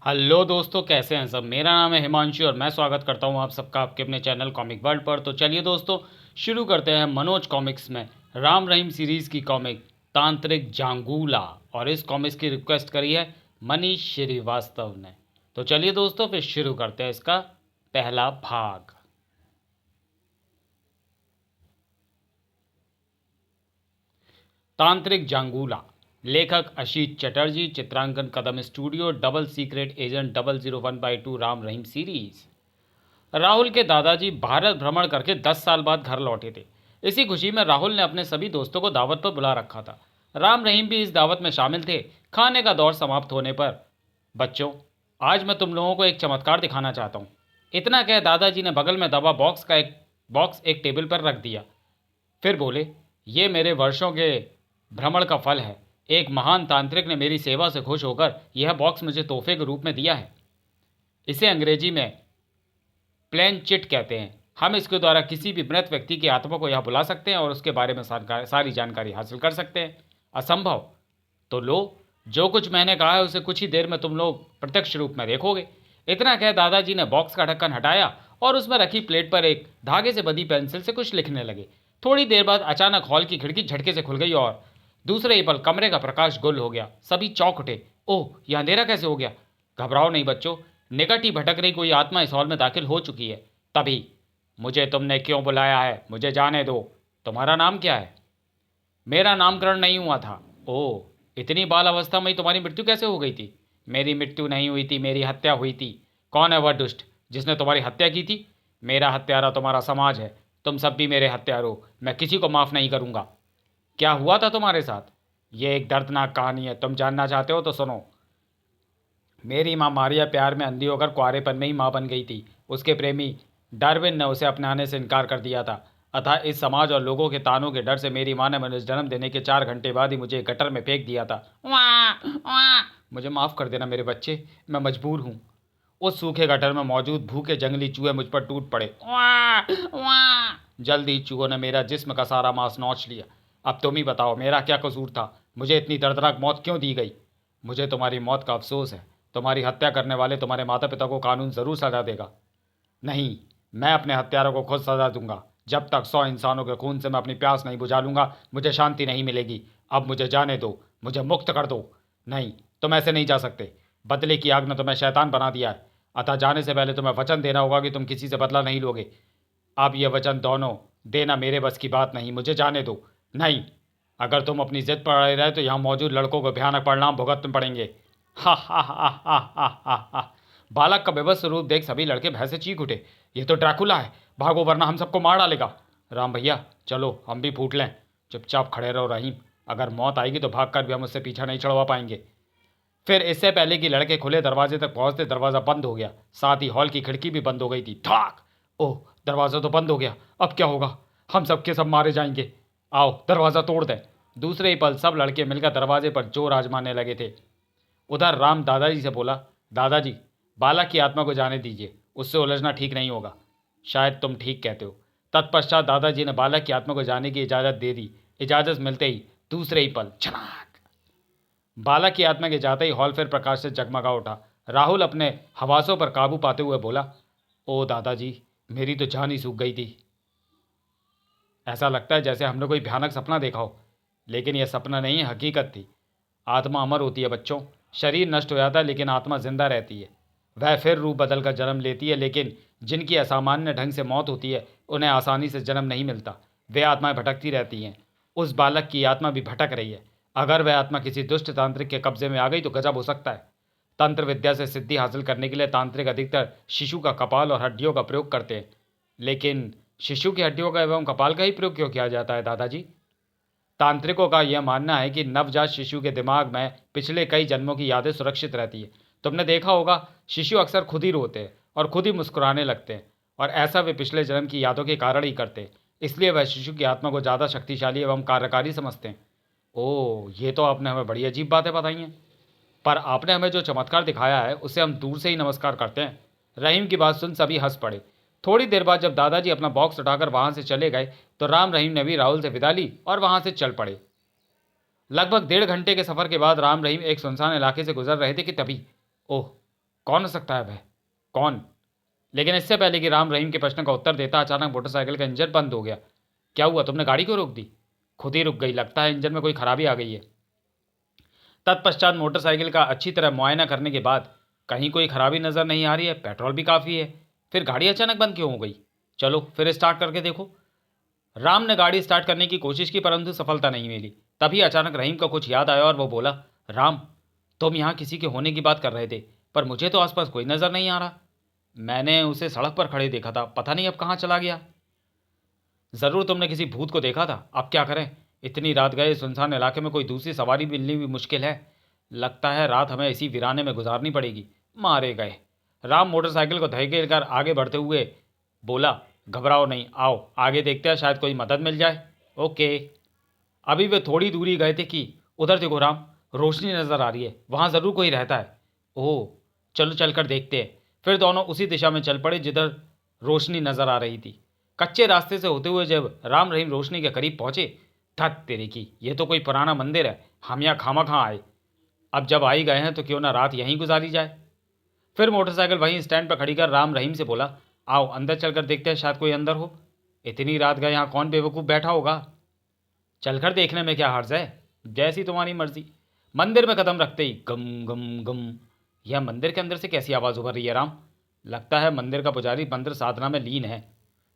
Hello दोस्तों, कैसे हैं सब। मेरा नाम है हिमांशु और मैं स्वागत करता हूं आप सबका आपके अपने चैनल कॉमिक वर्ल्ड पर। तो चलिए दोस्तों, शुरू करते हैं मनोज कॉमिक्स में राम रहीम सीरीज़ की कॉमिक तांत्रिक जांगूला। और इस कॉमिक्स की रिक्वेस्ट करी है मनीष श्रीवास्तव ने। तो चलिए दोस्तों, फिर शुरू करते हैं इसका पहला भाग। तांत्रिक जांगूला, लेखक अशीत चटर्जी, चित्रांकन Kadam studio, double secret agent 001/2 Ram Rahim series. Rahul के दादाजी भारत भ्रमण करके 10 साल बाद घर लौटे थे। इसी खुशी में राहुल ने अपने सभी दोस्तों को दावत पर बुला रखा था। राम रहीम भी इस दावत में शामिल थे। खाने का दौर समाप्त होने पर, बच्चों, आज मैं तुम लोगों को एक चमत्कार दिखाना चाहता हूँ। इतना कह दादाजी ने बगल में दबा बॉक्स एक टेबल पर रख दिया। फिर बोले, ये मेरे वर्षों के भ्रमण का फल है। एक महान तांत्रिक ने मेरी सेवा से खुश होकर यह बॉक्स मुझे तोहफे के रूप में दिया है। इसे अंग्रेजी में प्लेन चिट कहते हैं। हम इसके द्वारा किसी भी मृत व्यक्ति की आत्मा को यह बुला सकते हैं और उसके बारे में सारी जानकारी हासिल कर सकते हैं। असंभव तो लो, जो कुछ मैंने कहा है उसे कुछ ही देर में तुम लोग प्रत्यक्ष रूप में देखोगे। इतना कह दादाजी ने बॉक्स का ढक्कन हटाया और उसमें रखी प्लेट पर एक धागे से बंधी पेंसिल से कुछ लिखने लगे। थोड़ी देर बाद अचानक हॉल की खिड़की झटके से खुल गई और दूसरे ही पल कमरे का प्रकाश गुल हो गया। सभी चौंक उठे। ओह, यह अंधेरा कैसे हो गया? घबराओ नहीं बच्चों, निकट ही भटक रही कोई आत्मा इस हॉल में दाखिल हो चुकी है। तभी, मुझे तुमने क्यों बुलाया है? मुझे जाने दो। तुम्हारा नाम क्या है? मेरा नामकरण नहीं हुआ था। ओह, इतनी बाल अवस्था में ही तुम्हारी मृत्यु कैसे हो गई थी? मेरी मृत्यु नहीं हुई थी, मेरी हत्या हुई थी। कौन है वह दुष्ट जिसने तुम्हारी हत्या की थी? मेरा हत्यारा तुम्हारा समाज है। तुम सब भी मेरे हत्यारो। मैं किसी को माफ़ नहीं करूंगा। क्या हुआ था तुम्हारे साथ? ये एक दर्दनाक कहानी है। तुम जानना चाहते हो तो सुनो। मेरी माँ मारिया प्यार में अंधी होकर कुंवारेपन में ही माँ बन गई थी। उसके प्रेमी डार्विन ने उसे अपनाने से इनकार कर दिया था। अतः इस समाज और लोगों के तानों के डर से मेरी माँ ने मुझे जन्म देने के 4 घंटे बाद ही मुझे गटर में फेंक दिया था। वाह वाह, मुझे माफ़ कर देना मेरे बच्चे, मैं मजबूर हूँ। उस सूखे गटर में मौजूद भूखे जंगली चूहे मुझ पर टूट पड़े। वाह वाह, जल्द ही चूहों ने मेरा जिस्म का सारा मांस नोच लिया। अब तुम ही बताओ, मेरा क्या कसूर था? मुझे इतनी दर्दनाक मौत क्यों दी गई? मुझे तुम्हारी मौत का अफसोस है। तुम्हारी हत्या करने वाले तुम्हारे माता पिता को कानून ज़रूर सजा देगा। नहीं, मैं अपने हत्यारों को खुद सजा दूंगा। जब तक 100 इंसानों के खून से मैं अपनी प्यास नहीं बुझा लूंगा, मुझे शांति नहीं मिलेगी। अब मुझे जाने दो, मुझे मुक्त कर दो। नहीं, तुम ऐसे नहीं जा सकते। बदले की आग ने तुम्हें शैतान बना दिया है। अतः जाने से पहले तुम्हें वचन देना होगा कि तुम किसी से बदला नहीं लोगे। अब यह वचन दोनों देना मेरे बस की बात नहीं। मुझे जाने दो। नहीं, अगर तुम अपनी जिद पर अड़े रहे तो यहाँ मौजूद लड़कों को भयानक परिणाम भुगतने पड़ेंगे। हा हा हा हा हा हा हा। बालक का बेबस रूप देख सभी लड़के भय से चीख उठे। ये तो ड्रैकुला है, भागो वरना हम सबको मार डालेगा। राम भैया, चलो हम भी फूट लें। चुपचाप खड़े रहो रहीम, अगर मौत आएगी तो भागकर भी हम उससे पीछा नहीं छुड़वा पाएंगे। फिर इससे पहले कि लड़के खुले दरवाजे तक पहुंचते, दरवाज़ा बंद हो गया। साथ ही हॉल की खिड़की भी बंद हो गई थी। ठाक! ओह, दरवाज़ा तो बंद हो गया। अब क्या होगा? हम सबके सब मारे जाएंगे। आओ दरवाज़ा तोड़ दें। दूसरे ही पल सब लड़के मिलकर दरवाजे पर जोर आजमाने लगे थे। उधर राम दादाजी से बोला, दादाजी, बालक की आत्मा को जाने दीजिए, उससे उलझना ठीक नहीं होगा। शायद तुम ठीक कहते हो। तत्पश्चात दादाजी ने बालक की आत्मा को जाने की इजाज़त दे दी। इजाज़त मिलते ही दूसरे ही पल छनाक, बालक की आत्मा के जाते ही हॉल फिर प्रकाश से जगमगा उठा। राहुल अपने हवासों पर काबू पाते हुए बोला, ओ दादाजी, मेरी तो जान ही सूख गई थी। ऐसा लगता है जैसे हमने कोई भयानक सपना देखा हो। लेकिन यह सपना नहीं, हकीकत थी। आत्मा अमर होती है बच्चों। शरीर नष्ट हो जाता है लेकिन आत्मा जिंदा रहती है। वह फिर रूप बदल कर जन्म लेती है, लेकिन जिनकी असामान्य ढंग से मौत होती है उन्हें आसानी से जन्म नहीं मिलता। वे आत्माएं भटकती रहती हैं। उस बालक की आत्मा भी भटक रही है। अगर वह आत्मा किसी दुष्ट तांत्रिक के कब्जे में आ गई तो गजब हो सकता है। तंत्र विद्या से सिद्धि हासिल करने के लिए तांत्रिक अधिकतर शिशु का कपाल और हड्डियों का प्रयोग करते हैं। लेकिन शिशु की हड्डियों का एवं कपाल का ही प्रयोग क्यों किया जाता है दादाजी? तांत्रिकों का यह मानना है कि नवजात शिशु के दिमाग में पिछले कई जन्मों की यादें सुरक्षित रहती है। तुमने देखा होगा, शिशु अक्सर खुद ही रोते हैं और खुद ही मुस्कुराने लगते हैं, और ऐसा वे पिछले जन्म की यादों के कारण ही करते हैं। इसलिए वह शिशु की आत्मा को ज़्यादा शक्तिशाली एवं कार्यकारी समझते हैं। ओह, ये तो आपने हमें बड़ी अजीब बातें बताई हैं। पर आपने हमें जो चमत्कार दिखाया है उससे हम दूर से ही नमस्कार करते हैं। रहीम की बात सुन सभी हंस पड़े। थोड़ी देर बाद जब दादाजी अपना बॉक्स उठाकर वहां से चले गए तो राम रहीम ने भी राहुल से विदा ली और वहां से चल पड़े। लगभग 1.5 घंटे के सफर के बाद राम रहीम एक सुनसान इलाके से गुजर रहे थे कि तभी, ओह, कौन हो सकता है वह? कौन? लेकिन इससे पहले कि राम रहीम के प्रश्न का उत्तर देता, अचानक मोटरसाइकिल का इंजन बंद हो गया। क्या हुआ? तुमने गाड़ी क्यों रोक दी? खुद ही रुक गई, लगता है इंजन में कोई खराबी आ गई है। तत्पश्चात मोटरसाइकिल का अच्छी तरह मुआयना करने के बाद कहीं कोई खराबी नजर नहीं आ रही है, पेट्रोल भी काफ़ी है। फिर गाड़ी अचानक बंद क्यों हो गई? चलो फिर स्टार्ट करके देखो। राम ने गाड़ी स्टार्ट करने की कोशिश की, परंतु सफलता नहीं मिली। तभी अचानक रहीम को कुछ याद आया और वो बोला, राम, तुम यहाँ किसी के होने की बात कर रहे थे, पर मुझे तो आसपास कोई नज़र नहीं आ रहा। मैंने उसे सड़क पर खड़े देखा था, पता नहीं अब कहाँ चला गया। ज़रूर तुमने किसी भूत को देखा था। अब क्या करें? इतनी रात गए सुनसान इलाके में कोई दूसरी सवारी मिलनी भी मुश्किल है। लगता है रात हमें इसी वीराने में गुजारनी पड़ेगी। मारे गए। राम मोटरसाइकिल को धकेल कर आगे बढ़ते हुए बोला, घबराओ नहीं, आओ आगे देखते हैं, शायद कोई मदद मिल जाए। ओके। अभी वे थोड़ी दूरी गए थे कि उधर देखो राम, रोशनी नज़र आ रही है, वहाँ ज़रूर कोई रहता है। ओह, चलो चल कर देखते हैं। फिर दोनों उसी दिशा में चल पड़े जिधर रोशनी नज़र आ रही थी। कच्चे रास्ते से होते हुए जब राम रहीम रोशनी के करीब पहुंचे, धत तेरे की, ये तो कोई पुराना मंदिर है, हम यहाँ खामा खा आए। अब जब आ ही गए हैं तो क्यों ना रात यहीं गुजारी जाए। फिर मोटरसाइकिल वहीं स्टैंड पर खड़ी कर राम रहीम से बोला, आओ अंदर चलकर देखते हैं, शायद कोई अंदर हो। इतनी रात गए यहाँ कौन बेवकूफ़ बैठा होगा। चलकर देखने में क्या हर्ज है, जैसी तुम्हारी मर्जी। मंदिर में कदम रखते ही गम गम गम। यह मंदिर के अंदर से कैसी आवाज़ उभर रही है राम? लगता है मंदिर का पुजारी मंत्र साधना में लीन है।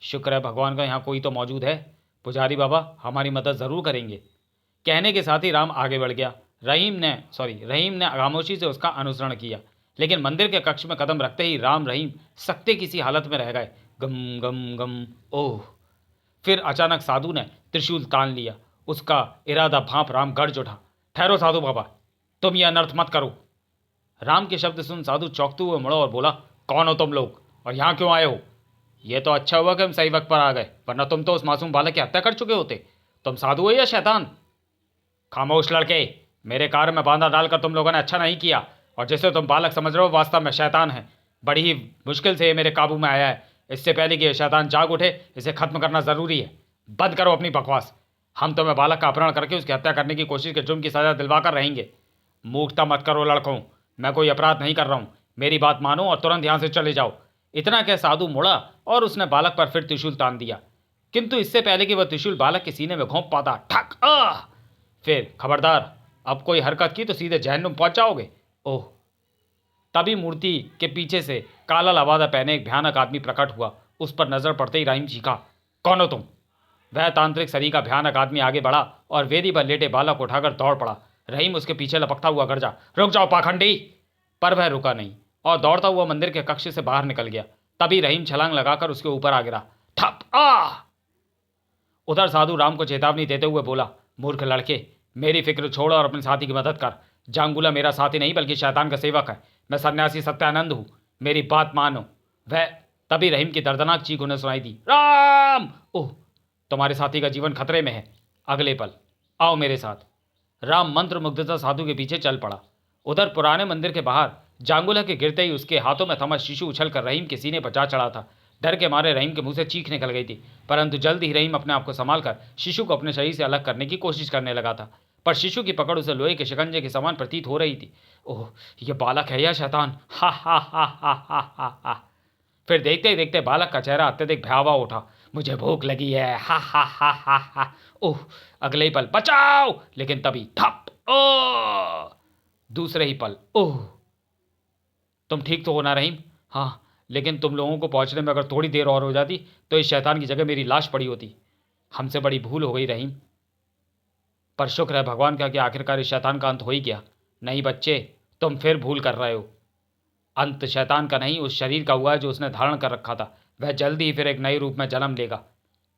शुक्र है भगवान का यहाँ कोई तो मौजूद है। पुजारी बाबा हमारी मदद ज़रूर करेंगे। कहने के साथ ही राम आगे बढ़ गया। रहीम ने खामोशी से उसका अनुसरण किया, लेकिन मंदिर के कक्ष में कदम रखते ही राम रहीम सकते किसी हालत में रह गए। गम गम गम। ओह। फिर अचानक साधु ने त्रिशूल तान लिया। उसका इरादा भांप राम गर्ज उठा। ठहरो साधु बाबा, तुम ये अनर्थ मत करो। राम के शब्द सुन साधु चौंकते हुए मुड़ा और बोला, कौन हो तुम लोग और यहाँ क्यों आए हो? यह तो अच्छा हुआ कि हम सही वक्त पर आ गए, वरना तुम तो उस मासूम बालक की हत्या कर चुके होते। तुम साधु हो या शैतान? खामोश लड़के, मेरे कार में बांधा डालकर तुम लोगों ने अच्छा नहीं किया, और जिसे तुम बालक समझ रहे हो वास्तव में शैतान है। बड़ी ही मुश्किल से ये मेरे काबू में आया है। इससे पहले कि यह शैतान जाग उठे, इसे खत्म करना जरूरी है। बंद करो अपनी बकवास। हम तुम्हें बालक का अपहरण करके उसकी हत्या करने की कोशिश के जुर्म की सजा दिलवा कर रहेंगे। मूर्खता मत करो लड़कों, मैं कोई अपराध नहीं कर रहा हूँ। मेरी बात मानो और तुरंत यहाँ से चले जाओ। इतना कह साधु मुड़ा और उसने बालक पर फिर त्रिशूल तान दिया, किंतु इससे पहले कि वह त्रिशूल बालक के सीने में घोंप पाता, ठक आह! फिर खबरदार, अब कोई हरकत की तो सीधे जहन्नुम पहुंच जाओगे। ओह। तभी मूर्ति के पीछे से काला लवादा पहने एक भयानक आदमी प्रकट हुआ। उस पर नजर पड़ते ही रहीम चीखा, कौन हो तुम? वह तांत्रिक शरीर का भयानक आदमी आगे बढ़ा और वेदी पर लेटे बालक उठाकर दौड़ पड़ा। रहीम उसके पीछे लपकता हुआ गरजा, रुक जाओ पाखंडी! पर वह रुका नहीं और दौड़ता हुआ मंदिर के कक्ष से बाहर निकल गया। तभी रहीम छलांग लगाकर उसके ऊपर आ गिरा। ठप आ! उधर साधु राम को चेतावनी देते हुए बोला, मूर्ख लड़के, मेरी फिक्र छोड़ और अपने साथी की मदद कर। जांगुला मेरा साथी नहीं बल्कि शैतान का सेवक है। मैं सन्यासी सत्यानंद हूं, मेरी बात मानो। वह तभी रहीम की दर्दनाक चीख उन्हें सुनाई दी, राम! ओह, तुम्हारे साथी का जीवन खतरे में है। अगले पल, आओ मेरे साथ। राम मंत्र मुग्धता साधु के पीछे चल पड़ा। उधर पुराने मंदिर के बाहर जांगुला के गिरते ही उसके हाथों में थमा शिशु उछलकर रहीम के सीने पर जा चढ़ा था। डर के मारे रहीम के मुंह से चीख निकल गई थी, परंतु जल्द ही रहीम अपने आप को संभाल कर शिशु को अपने शरीर से अलग करने की कोशिश करने लगा था। पर शिशु की पकड़ उसे लोहे के शिकंजे के समान प्रतीत हो रही थी। ओह, यह बालक है या शैतान? हा हा हा हा हा हा हा। फिर देखते ही देखते बालक का चेहरा अत्यधिक भयावह उठा। मुझे भूख लगी है, हा हा हा हा हा। ओह! अगले ही पल, बचाओ! लेकिन तभी ठप! ओह! दूसरे ही पल, ओह! तुम ठीक तो हो ना रहीम? हाँ, लेकिन तुम लोगों को पहुंचने में अगर थोड़ी देर और हो जाती तो इस शैतान की जगह मेरी लाश पड़ी होती। हमसे बड़ी भूल हो गई रहीम, पर शुक्र है भगवान का कि आखिरकार इस शैतान का अंत हो ही गया। नहीं बच्चे, तुम फिर भूल कर रहे हो। अंत शैतान का नहीं, उस शरीर का हुआ है जो उसने धारण कर रखा था। वह जल्दी ही फिर एक नए रूप में जन्म लेगा।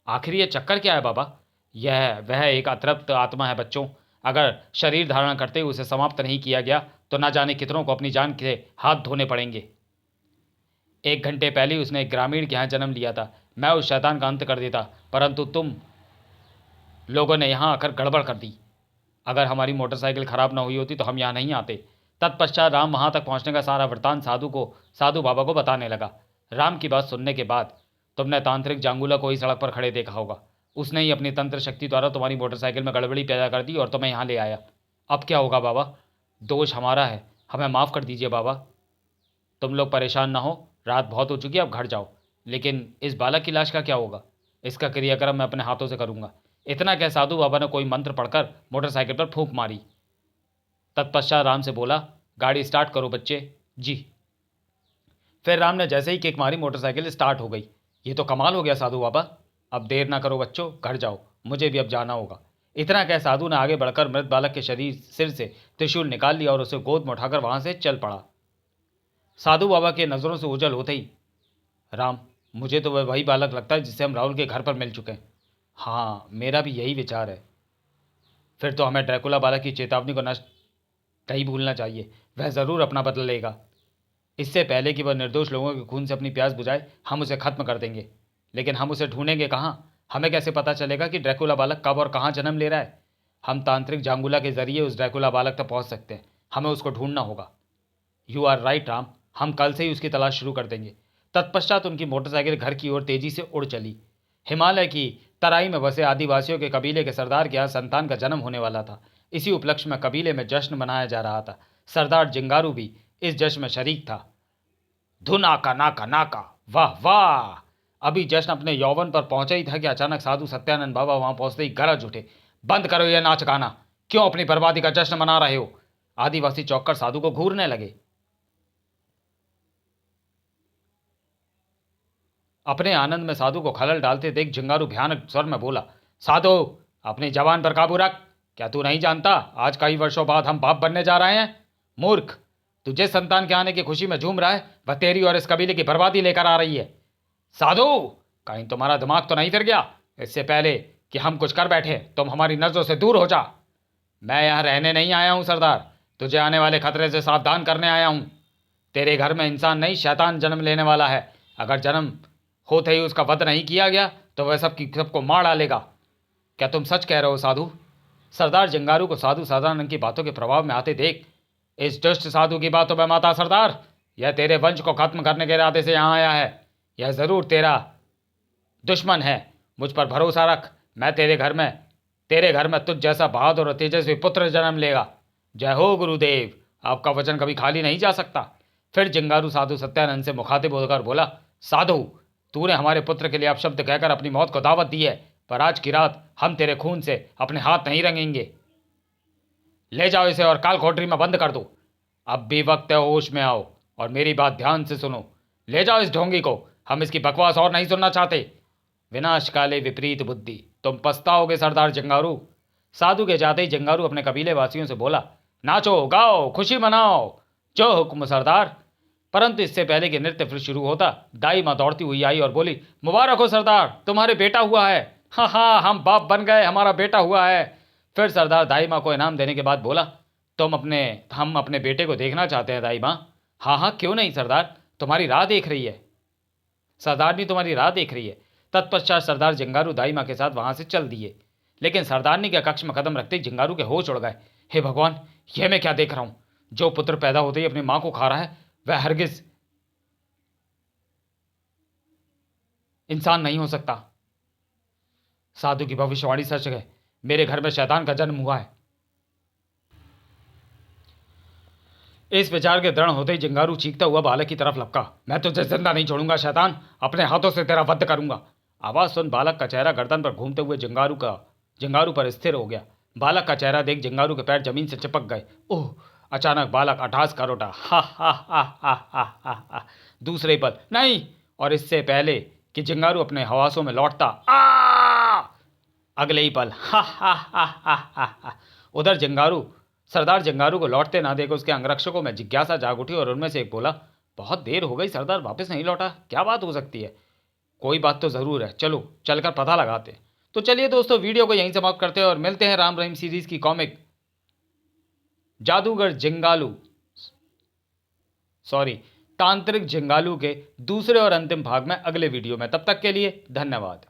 आखिर ये चक्कर क्या है बाबा? यह वह एक अतृप्त आत्मा है बच्चों। अगर शरीर धारण करते ही उसे समाप्त नहीं किया गया तो न जाने कितनों को अपनी जान के हाथ धोने पड़ेंगे। 1 घंटे पहले ही उसने एक ग्रामीण के यहाँ जन्म लिया था। मैं उस शैतान का अंत कर देता, परंतु तुम लोगों ने यहाँ आकर गड़बड़ कर दी। अगर हमारी मोटरसाइकिल खराब ना हुई होती तो हम यहाँ नहीं आते। तत्पश्चात राम वहाँ तक पहुँचने का सारा वृतांत साधु बाबा को बताने लगा। राम की बात सुनने के बाद, तुमने तांत्रिक जांगुला को ही सड़क पर खड़े देखा होगा। उसने ही अपनी तंत्र शक्ति द्वारा तुम्हारी मोटरसाइकिल में गड़बड़ी पैदा कर दी और तुम्हें यहाँ ले आया। अब क्या होगा बाबा? दोष हमारा है, हमें माफ़ कर दीजिए बाबा। तुम लोग परेशान ना हो, रात बहुत हो चुकी है, अब घर जाओ। लेकिन इस बालक की लाश का क्या होगा? इसका क्रियाक्रम मैं अपने हाथों से करूंगा। इतना कह साधु बाबा ने कोई मंत्र पढ़कर मोटरसाइकिल पर फूंक मारी। तत्पश्चात राम से बोला, गाड़ी स्टार्ट करो बच्चे। जी। फिर राम ने जैसे ही किक मारी, मोटरसाइकिल स्टार्ट हो गई। ये तो कमाल हो गया साधु बाबा। अब देर ना करो बच्चों, घर जाओ, मुझे भी अब जाना होगा। इतना कह साधु ने आगे बढ़कर मृत बालक के सिर से त्रिशूल निकाल लिया और उसे गोद में उठाकर वहां से चल पड़ा। साधु बाबा के नजरों से ओझल होते ही, राम, मुझे तो वह वही बालक लगता है जिससे हम राहुल के घर पर मिल चुके हैं। हाँ, मेरा भी यही विचार है। फिर तो हमें ड्रैकुला बालक की चेतावनी को नष्ट नहीं भूलना चाहिए। वह जरूर अपना बदला लेगा। इससे पहले कि वह निर्दोष लोगों के खून से अपनी प्यास बुझाए, हम उसे खत्म कर देंगे। लेकिन हम उसे ढूंढेंगे कहाँ? हमें कैसे पता चलेगा कि ड्रैकुला बालक कब और कहाँ जन्म ले रहा है? हम तांत्रिक जांगुला के जरिए उस ड्रैकुला बालक तक पहुंच सकते हैं। हमें उसको ढूंढना होगा। यू आर राइट राम, हम कल से ही उसकी तलाश शुरू कर देंगे। तत्पश्चात उनकी मोटरसाइकिल घर की ओर तेजी से उड़ चली। हिमालय की तराई में बसे आदिवासियों के कबीले के सरदार के यहाँ संतान का जन्म होने वाला था। इसी उपलक्ष्य में कबीले में जश्न मनाया जा रहा था। सरदार जिंगारू भी इस जश्न में शरीक था। धुन आका नाका नाका, वाह वाह। अभी जश्न अपने यौवन पर पहुंचा ही था कि अचानक साधु सत्यानंद बाबा वहां पहुंचते ही गरज उठे, बंद करो यह नाच गाना, क्यों अपनी बर्बादी का जश्न मना रहे हो? आदिवासी चौंक कर साधु को घूरने लगे। अपने आनंद में साधु को खलल डालते देख जिंगारू भयानक स्वर में बोला, साधु, अपनी जबान पर काबू रख। क्या तू नहीं जानता आज कई वर्षों बाद हम बाप बनने जा रहे हैं? मूर्ख, तू जिस संतान के आने की खुशी में झूम रहा है, वह तेरी और इस कबीले की बर्बादी लेकर आ रही है। साधु, कहीं तुम्हारा दिमाग तो नहीं फिर गया? इससे पहले कि हम कुछ कर बैठे, तुम हमारी नजरों से दूर हो जा। मैं यहां रहने नहीं आया हूं सरदार, तुझे आने वाले खतरे से सावधान करने आया हूं। तेरे घर में इंसान नहीं, शैतान जन्म लेने वाला है। अगर जन्म होते ही उसका वध नहीं किया गया तो वह सबको मार डालेगा। क्या तुम सच कह रहे हो साधु? सरदार जंगारू को साधु सदानंद की बातों के प्रभाव में आते देख, इस दुष्ट साधु की बातों में माता सरदार, यह तेरे वंश को खत्म करने के इरादे से यहां आया है। यह जरूर तेरा दुश्मन है। मुझ पर भरोसा रख, मैं तेरे घर में तुझ जैसा बहादुर और तेजस्वी पुत्र जन्म लेगा। जय हो गुरुदेव, आपका वचन कभी खाली नहीं जा सकता। फिर जिंगारू साधु सत्यानंद से मुखातिब होकर बोला, साधु, तूने हमारे पुत्र के लिए अपशब्द कहकर अपनी मौत को दावत दी है, पर आज की रात हम तेरे खून से अपने हाथ नहीं रंगेंगे। ले जाओ इसे और काल कोठरी में बंद कर दो। अब भी वक्त है, होश में आओ और मेरी बात ध्यान से सुनो। ले जाओ इस ढोंगी को, हम इसकी बकवास और नहीं सुनना चाहते। विनाश काले विपरीत बुद्धि, तुम पछताओगे सरदार जंगारू। साधु के जाते ही जंगारू अपने कबीले वासियों से बोला, नाचो गाओ, खुशी मनाओ, जो हुक्म सरदार। परंतु इससे पहले कि नृत्य फिर शुरू होता, दाई माँ दौड़ती हुई आई और बोली, मुबारक हो सरदार, तुम्हारे बेटा हुआ है। हाँ हाँ, हम बाप बन गए, हमारा बेटा हुआ है। फिर सरदार दाई माँ को इनाम देने के बाद बोला, हम अपने बेटे को देखना चाहते हैं दाई माँ। हाँ हाँ, क्यों नहीं सरदार, तुम्हारी राह देख रही है। सरदारनी तुम्हारी राह देख रही है। तत्पश्चात सरदार जिंगारू दाई माँ के साथ वहां से चल दिए। लेकिन सरदारनी के कक्ष में कदम रखते ही जिंगारू के होश उड़ गए। हे भगवान, यह मैं क्या देख रहा हूं? जो पुत्र पैदा होते ही अपनी मां को खा रहा है, वह हरगिज इंसान नहीं हो सकता। साधु की भविष्यवाणी सच है, मेरे घर में शैतान का जन्म हुआ है। इस विचार के दृढ़ होते ही जिंगारू चीखता हुआ बालक की तरफ लपका, मैं तुझे जिंदा नहीं छोड़ूंगा शैतान, अपने हाथों से तेरा वध करूंगा। आवाज सुन बालक का चेहरा गर्दन पर घूमते हुए जिंगारू पर स्थिर हो गया। बालक का चेहरा देख जिंगारू के पैर जमीन से चिपक गए। ओह! अचानक बालक अट्टहास कर उठा, हा हा हा हा हा हा हा। दूसरे पल नहीं, और इससे पहले कि जिंगारू अपने हवासों में लौटता, अगले ही पल हा हा हा हा हा हा। उधर सरदार जंगारू को लौटते ना देख उसके अंगरक्षकों में जिज्ञासा जाग उठी और उनमें से एक बोला, बहुत देर हो गई, सरदार वापस नहीं लौटा, क्या बात हो सकती है? कोई बात तो जरूर है, चलो चलकर पता लगाते हैं। तो चलिए दोस्तों, वीडियो को यहीं समाप्त करते हैं और मिलते हैं राम रहीम सीरीज की कॉमिक जादूगर जिंगालू तांत्रिक जिंगालू के दूसरे और अंतिम भाग में अगले वीडियो में। तब तक के लिए धन्यवाद।